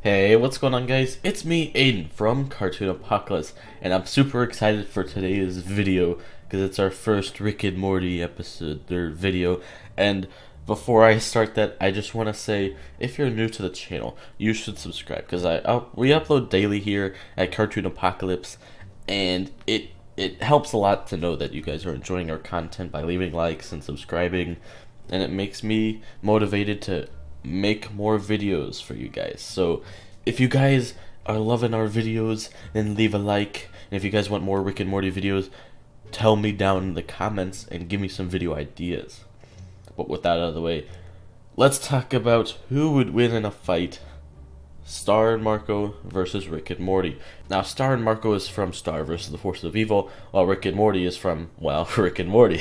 Hey, what's going on, guys? It's me, Aiden, from Cartoon Apocalypse, and I'm super excited for today's video because it's our first Rick and Morty episode, or video. And before I start that, I just want to say, if you're new to the channel, you should subscribe because we upload daily here at Cartoon Apocalypse, and it helps a lot to know that you guys are enjoying our content by leaving likes and subscribing, and it makes me motivated to make more videos for you guys. So if you guys are loving our videos, then leave a like, and if you guys want more Rick and Morty videos, tell me down in the comments and give me some video ideas. But with that out of the way, let's talk about who would win in a fight: Star and Marco versus Rick and Morty. Now, Star and Marco is from Star versus the Forces of Evil, while Rick and Morty is from, well, Rick and Morty.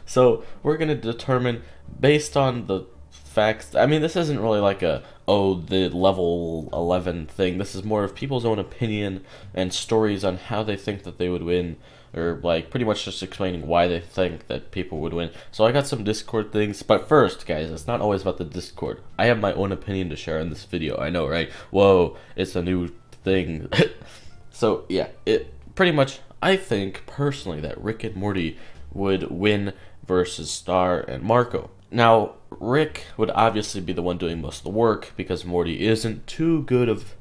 So we're gonna determine based on the facts. I mean, this isn't really like the level 11 thing. This is more of people's own opinion and stories on how they think that they would win, or like pretty much just explaining why they think that people would win. So I got some Discord things, but first, guys, it's not always about the Discord. I have my own opinion to share in this video. I know, right? Whoa, it's a new thing. So yeah, it pretty much, I think personally that Rick and Morty would win versus Star and Marco. Now, Rick would obviously be the one doing most of the work because Morty isn't too good of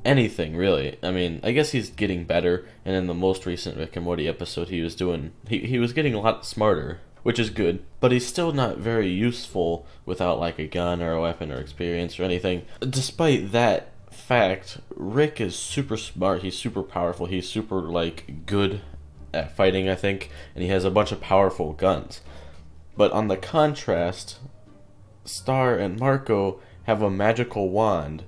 anything, really. I mean, I guess he's getting better, and in the most recent Rick and Morty episode he was doing, he was getting a lot smarter, which is good, but he's still not very useful without like a gun or a weapon or experience or anything. Despite that fact, Rick is super smart, he's super powerful, he's super like good at fighting, I think, and he has a bunch of powerful guns. But on the contrast, Star and Marco have a magical wand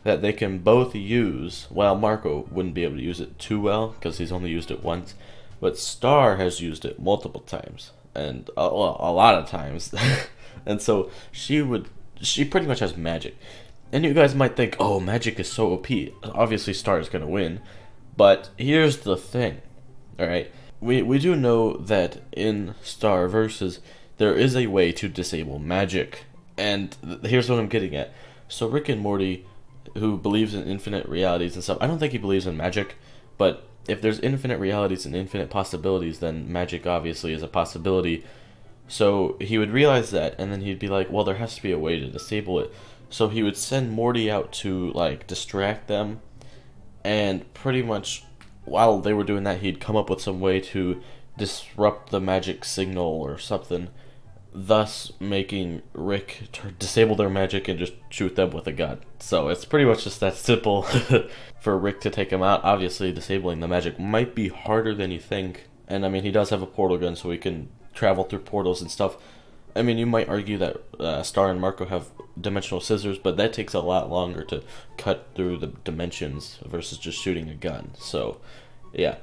that they can both use. Well, Marco wouldn't be able to use it too well because he's only used it once, but Star has used it multiple times, and a lot of times. And so she pretty much has magic. And you guys might think, oh, magic is so OP. Obviously Star is going to win. But here's the thing, alright? We do know that in Star Versus, there is a way to disable magic, and here's what I'm getting at. So Rick and Morty, who believes in infinite realities and stuff, I don't think he believes in magic, but if there's infinite realities and infinite possibilities, then magic obviously is a possibility. So he would realize that, and then he'd be like, well, there has to be a way to disable it. So he would send Morty out to, like, distract them, and pretty much while they were doing that, he'd come up with some way to disrupt the magic signal or something, thus making Rick disable their magic and just shoot them with a gun. So it's pretty much just that simple for Rick to take him out. Obviously, disabling the magic might be harder than you think, and I mean, he does have a portal gun, so he can travel through portals and stuff. I mean, you might argue that Star and Marco have dimensional scissors, but that takes a lot longer to cut through the dimensions versus just shooting a gun. So, yeah.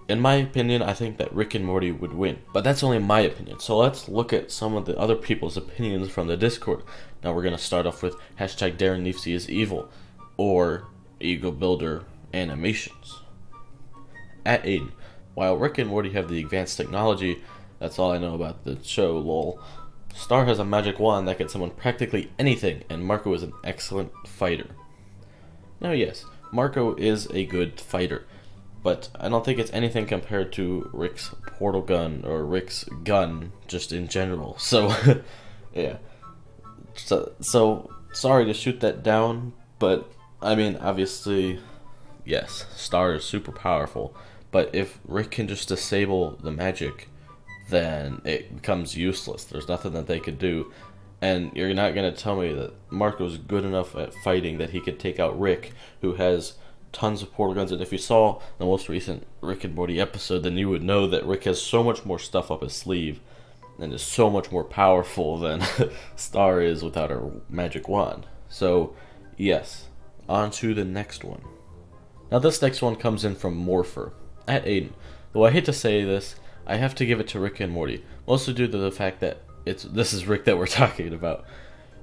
In my opinion, I think that Rick and Morty would win. But that's only my opinion. So let's look at some of the other people's opinions from the Discord. Now we're going to start off with hashtag Darren Leafsey is evil, or Ego Builder Animations. At Aiden, while Rick and Morty have the advanced technology, that's all I know about the show, lol. Star has a magic wand that can summon practically anything, and Marco is an excellent fighter. Now yes, Marco is a good fighter, but I don't think it's anything compared to Rick's portal gun, or Rick's gun, just in general. So, yeah. So, sorry to shoot that down, but, I mean, obviously, yes, Star is super powerful, but if Rick can just disable the magic, then it becomes useless. There's nothing that they could do. And you're not going to tell me that Marco's good enough at fighting that he could take out Rick, who has tons of portal guns. And if you saw the most recent Rick and Morty episode, then you would know that Rick has so much more stuff up his sleeve and is so much more powerful than Star is without her magic wand. So, yes, on to the next one. Now this next one comes in from Morpher, at Aiden. Though I hate to say this, I have to give it to Rick and Morty, mostly due to the fact that this is Rick that we're talking about.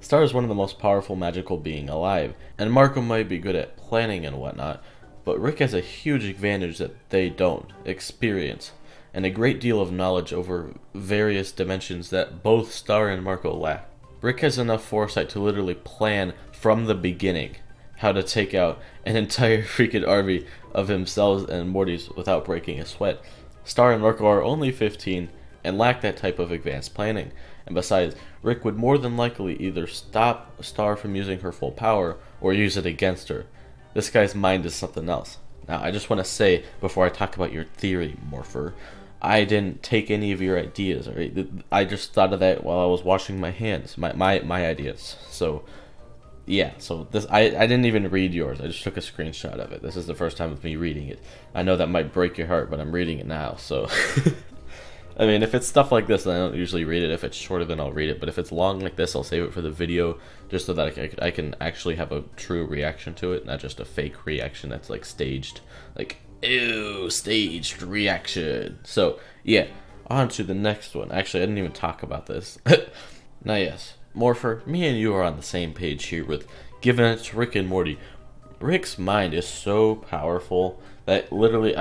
Star is one of the most powerful magical being alive, and Marco might be good at planning and whatnot, but Rick has a huge advantage that they don't: experience, and a great deal of knowledge over various dimensions that both Star and Marco lack. Rick has enough foresight to literally plan from the beginning, how to take out an entire freaking army of himself and Morty's without breaking a sweat. Star and Marco are only 15 and lack that type of advanced planning. And besides, Rick would more than likely either stop Star from using her full power or use it against her. This guy's mind is something else. Now, I just want to say, before I talk about your theory, Morpher, I didn't take any of your ideas, alright? I just thought of that while I was washing my hands, my ideas. So, yeah, so this I didn't even read yours. I just took a screenshot of it. This is the first time of me reading it. I know that might break your heart, but I'm reading it now, so... I mean, if it's stuff like this, then I don't usually read it. If it's shorter, then I'll read it. But if it's long like this, I'll save it for the video, just so that I can actually have a true reaction to it, not just a fake reaction that's, like, staged. Like, ew, staged reaction. So, yeah, on to the next one. Actually, I didn't even talk about this. Now, yes, Morpher, me and you are on the same page here with giving it to Rick and Morty. Rick's mind is so powerful that literally,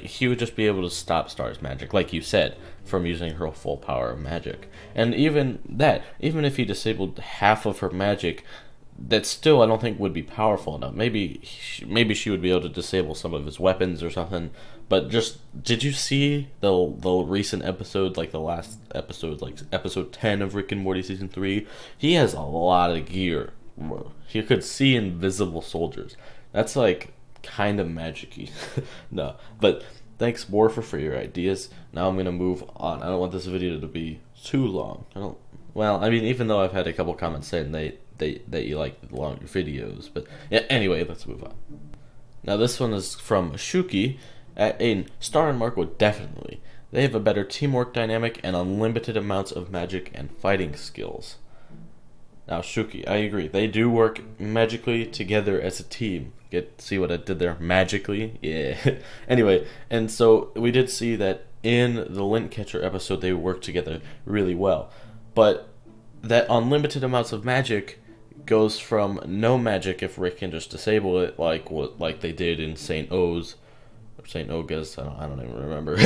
he would just be able to stop Star's magic, like you said, from using her full power of magic. And even if he disabled half of her magic, that still I don't think would be powerful enough. Maybe she would be able to disable some of his weapons or something. But just, did you see the recent episode, like the last episode, like episode 10 of Rick and Morty season 3? He has a lot of gear. He could see invisible soldiers. That's like kind of magic-y. No, but thanks Morpher for your ideas. Now I'm gonna move on. I don't want this video to be too long. I mean, even though I've had a couple comments saying that you like the longer videos, but yeah, anyway, let's move on. Now this one is from Shuki at Aiden. Star and Marco definitely. They have a better teamwork dynamic and unlimited amounts of magic and fighting skills. Now, Shuki, I agree. They do work magically together as a team. See what I did there? Magically? Yeah. Anyway, and so we did see that in the Lint Catcher episode, they work together really well. But that unlimited amounts of magic goes from no magic if Rick can just disable it, like they did in St. O's, or St. Oga's, I don't even remember,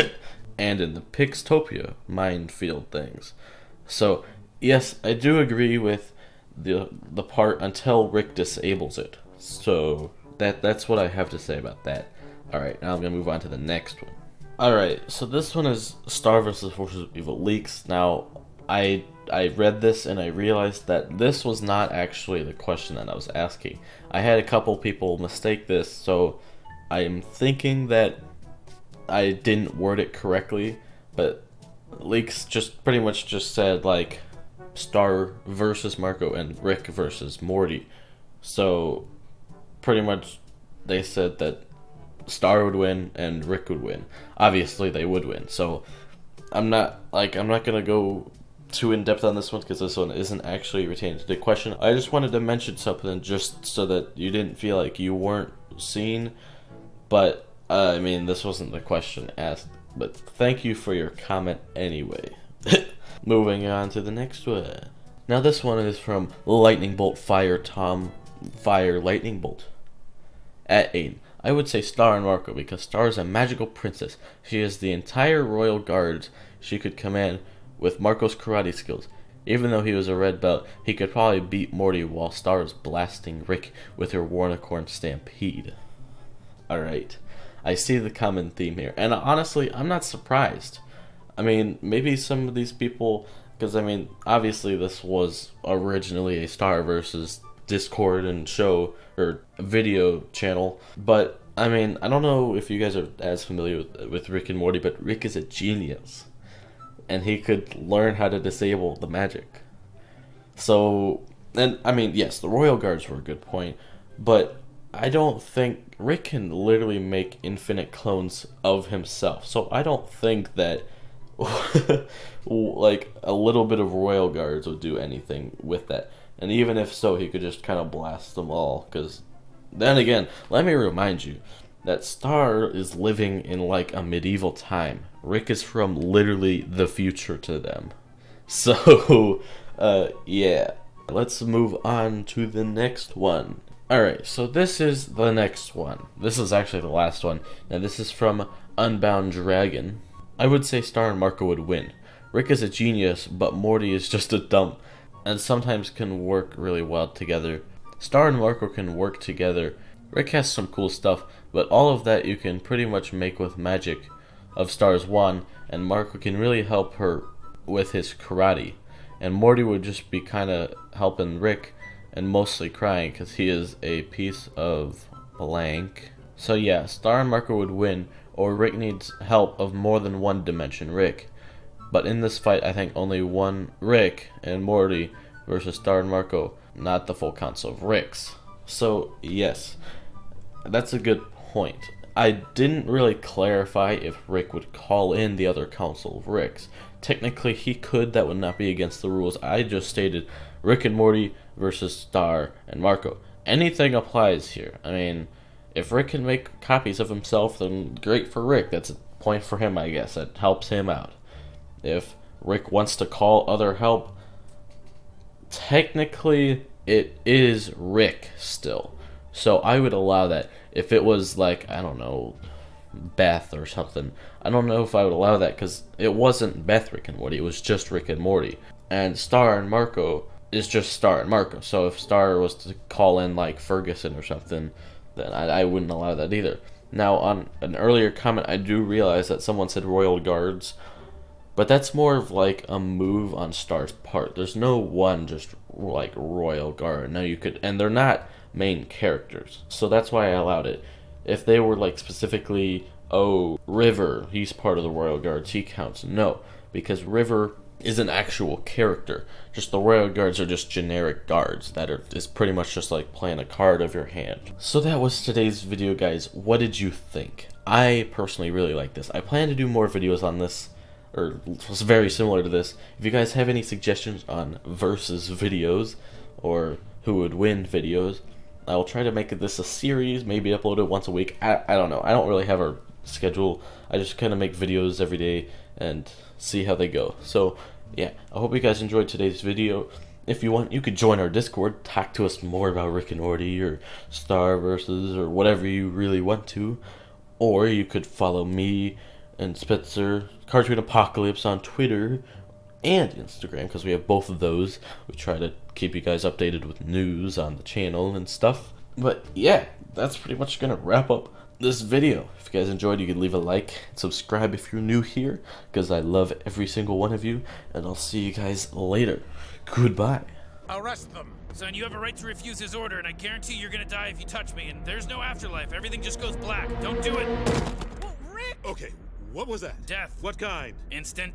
and in the Pixtopia minefield things. So, yes, I do agree with the part until Rick disables it. So that's what I have to say about that. Alright, now I'm gonna move on to the next one. Alright, so this one is Star vs. Forces of Evil leaks. Now, I read this and I realized that this was not actually the question that I was asking. I had a couple people mistake this, so I'm thinking that I didn't word it correctly, but leaks just pretty much just said, like, Star versus Marco and Rick versus Morty. So pretty much they said that Star would win and Rick would win. Obviously they would win. So I'm not gonna go too in depth on this one because this one isn't actually retaining to the question. I just wanted to mention something just so that you didn't feel like you weren't seen. But I mean, this wasn't the question asked. But thank you for your comment anyway. Moving on to the next one. Now this one is from Lightning Bolt Fire Tom Fire Lightning Bolt. At Aiden, I would say Star and Marco because Star is a magical princess. She has the entire royal guards she could command with Marco's karate skills. Even though he was a red belt, he could probably beat Morty while Star is blasting Rick with her Warnicorn Stampede. Alright, I see the common theme here, and honestly, I'm not surprised. I mean, maybe some of these people, because I mean, obviously this was originally a Star versus Discord and show, or video channel, but I mean, I don't know if you guys are as familiar with Rick and Morty, but Rick is a genius, and he could learn how to disable the magic. So, and I mean, yes, the Royal Guards were a good point, but I don't think Rick can literally make infinite clones of himself, so I don't think that like a little bit of Royal Guards would do anything with that. And even if so, he could just kind of blast them all, because then again, let me remind you that Star is living in like a medieval time. Rick is from literally the future to them. So yeah, let's move on to the next one. Alright, so this is the next one. This is actually the last one, and this is from Unbound Dragon. I would say Star and Marco would win. Rick is a genius, but Morty is just a dump, and sometimes can work really well together. Star and Marco can work together. Rick has some cool stuff, but all of that you can pretty much make with magic of Star's wand, and Marco can really help her with his karate. And Morty would just be kind of helping Rick and mostly crying because he is a piece of blank. So yeah, Star and Marco would win, or Rick needs help of more than one dimension Rick. But in this fight, I think only one Rick and Morty versus Star and Marco, not the full council of Ricks. So yes, that's a good point. I didn't really clarify if Rick would call in the other council of Ricks. Technically he could, that would not be against the rules. I just stated Rick and Morty versus Star and Marco. Anything applies here. I mean, if Rick can make copies of himself, then great for Rick. That's a point for him, I guess. That helps him out. If Rick wants to call other help, technically it is Rick still. So I would allow that. If it was like, I don't know, Beth or something, I don't know if I would allow that because it wasn't Beth, Rick and Morty. It was just Rick and Morty. And Star and Marco is just Star and Marco. So if Star was to call in like Ferguson or something, then I wouldn't allow that either. Now, on an earlier comment, I do realize that someone said Royal Guards, but that's more of like a move on Star's part. There's no one just like Royal Guard. Now you could, and they're not main characters, so that's why I allowed it. If they were like specifically, oh, River, he's part of the Royal Guards, he counts. No, because River is an actual character. Just the Royal Guards are just generic guards that is pretty much just like playing a card of your hand. So that was today's video, guys. What did you think? I personally really like this. I plan to do more videos on this, or very similar to this. If you guys have any suggestions on versus videos or who would win videos, I will try to make this a series, maybe upload it once a week. I don't know. I don't really have a schedule. I just kind of make videos every day and see how they go. So yeah, I hope you guys enjoyed today's video. If you want, you could join our Discord, talk to us more about Rick and Morty or Star versus or whatever you really want to. Or you could follow me and Spitzer, Cartoon Apocalypse on Twitter and Instagram, because we have both of those. We try to keep you guys updated with news on the channel and stuff. But yeah, that's pretty much gonna wrap up this video. If you guys enjoyed, you can leave a like and subscribe if you're new here, because I love every single one of you, and I'll see you guys later. Goodbye. Arrest them. Son, you have a right to refuse his order, and I guarantee you're gonna die if you touch me, and there's no afterlife. Everything just goes black. Don't do it. Okay, what was that? Death. What kind? Instant.